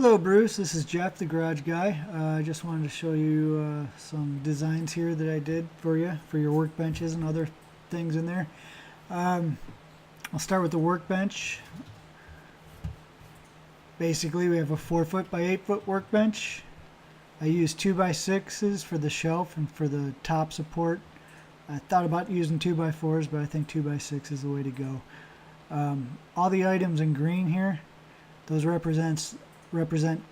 Hello Bruce, this is Jeff, the garage guy. I just wanted to show you some designs here that I did for you, for your workbenches and other things in there. I'll start with the workbench. Basically we have a 4 foot by 8 foot workbench. I use 2x6s for the shelf and for the top support. I thought about using 2x4s, but I think 2x6 is the way to go. All the items in green here, those represent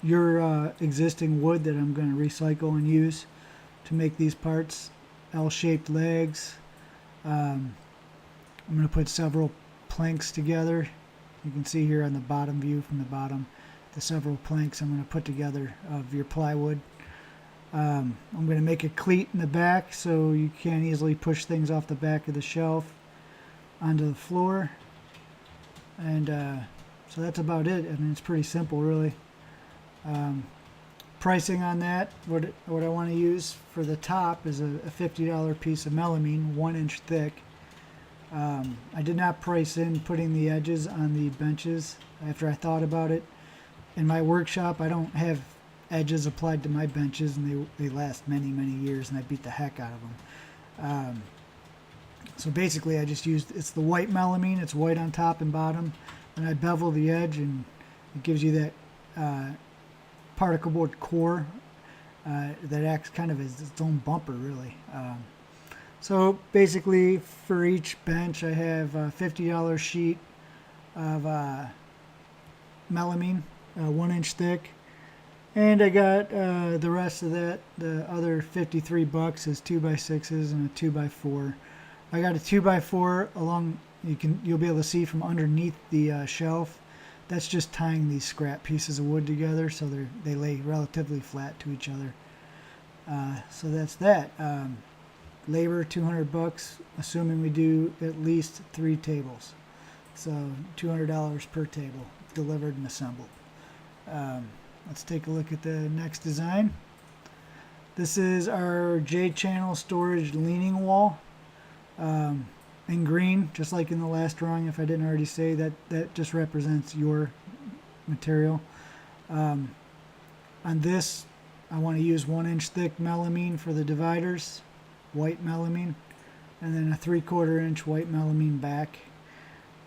your existing wood that I'm going to recycle and use to make these parts. L-shaped legs. I'm going to put several planks together. You can see here on the bottom view from the bottom the several planks I'm going to put together of your plywood. I'm going to make a cleat in the back so you can't easily push things off the back of the shelf onto the floor. And so that's about it. I mean, it's pretty simple, really. Pricing on that, what I want to use for the top is a $50 piece of melamine, 1 inch thick. I did not price in putting the edges on the benches after I thought about it. In my workshop, I don't have edges applied to my benches, and they last many years, and I beat the heck out of them. So basically I just used, it's the white melamine, it's white on top and bottom, and I bevel the edge, and it gives you that particle board core that acts kind of as its own bumper, really. So basically for each bench I have a $50 sheet of melamine, 1 inch thick, and I got the rest of that, the other 53 bucks, is 2x6s and a 2x4. I got a 2x4 along, you'll be able to see from underneath the shelf. That's just tying these scrap pieces of wood together so they lay relatively flat to each other. So that's that. Labor, 200 bucks, assuming we do at least 3 tables. So $200 per table, delivered and assembled. Let's take a look at the next design. This is our J-channel storage leaning wall. In green, just like in the last drawing, if I didn't already say that, that just represents your material. On this, I want to use 1 inch thick melamine for the dividers, white melamine, and then a 3/4 inch white melamine back,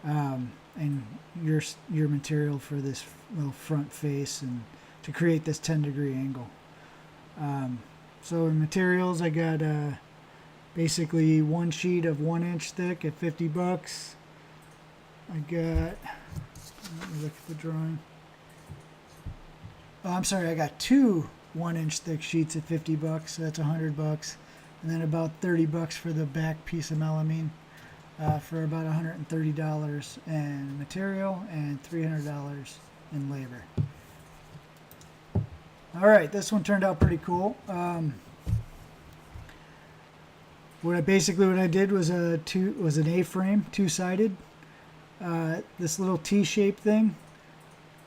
and your material for this little front face, and to create this 10-degree angle. So in materials, I got basically one sheet of 1 inch thick at 50 bucks. I got, let me look at the drawing. Oh, I'm sorry, I got 2 1 inch thick sheets at 50 bucks, so that's 100 bucks. And then about 30 bucks for the back piece of melamine, for about $130 in material and $300 in labor. All right, this one turned out pretty cool. What I did was an A-frame, 2-sided. This little T-shaped thing,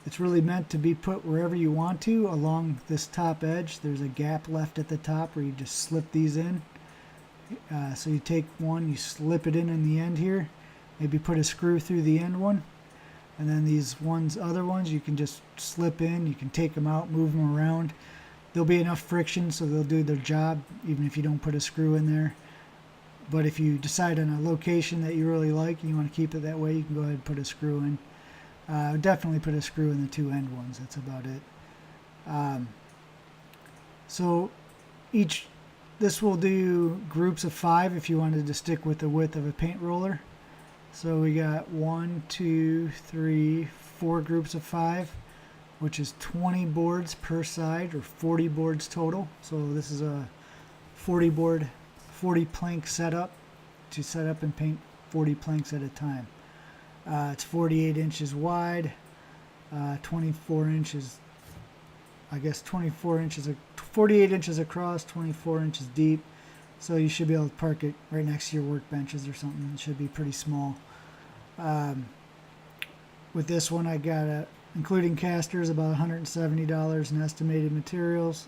it's really meant to be put wherever you want to along this top edge. There's a gap left at the top where you just slip these in. So you take one, you slip it in the end here, maybe put a screw through the end one, and then these other ones you can just slip in. You can take them out, move them around. There'll be enough friction so they'll do their job even if you don't put a screw in there. But if you decide on a location that you really like and you want to keep it that way, you can go ahead and put a screw in. Definitely put a screw in the 2 end ones. That's about it. So this will do groups of 5 if you wanted to stick with the width of a paint roller. So we got 1, 2, 3, 4 groups of 5, which is 20 boards per side, or 40 boards total. So this is a 40 plank setup to set up and paint 40 planks at a time. It's 48 inches wide, 24 inches, I guess 24 inches, 48 inches across, 24 inches deep. So you should be able to park it right next to your workbenches or something. It should be pretty small. With this one, I got, including casters, about $170 in estimated materials,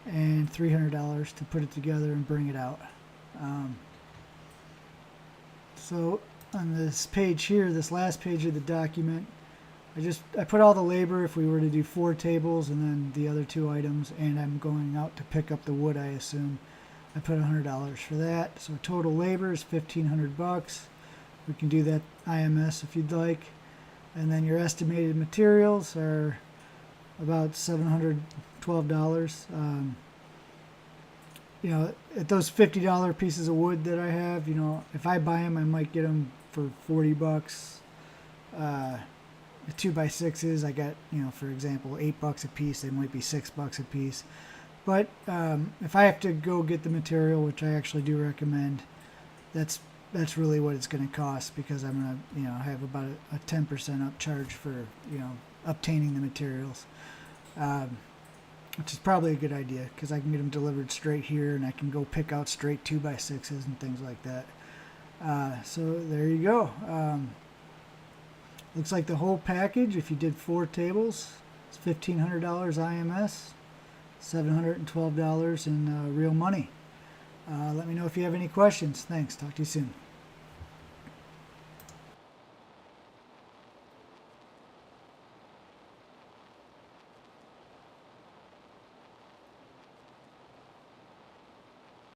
and $300 to put it together and bring it out. So on this page here, this last page of the document, I put all the labor if we were to do 4 tables and then the other 2 items, and I'm going out to pick up the wood, I assume. I put $100 for that. So total labor is $1,500. We can do that IMS if you'd like. And then your estimated materials are about $712. You know, at those $50 pieces of wood that I have, you know, if I buy them, I might get them for $40. The 2x6s, I got, you know, for example, $8 a piece. They might be $6 a piece. But if I have to go get the material, which I actually do recommend, that's really what it's going to cost, because I'm going to, you know, have about a 10% upcharge for, you know, obtaining the materials, which is probably a good idea, because I can get them delivered straight here, and I can go pick out straight 2x6s and things like that. So there you go. Looks like the whole package, if you did 4 tables, it's $1,500 IMS, $712 in real money. Let me know if you have any questions. Thanks. Talk to you soon.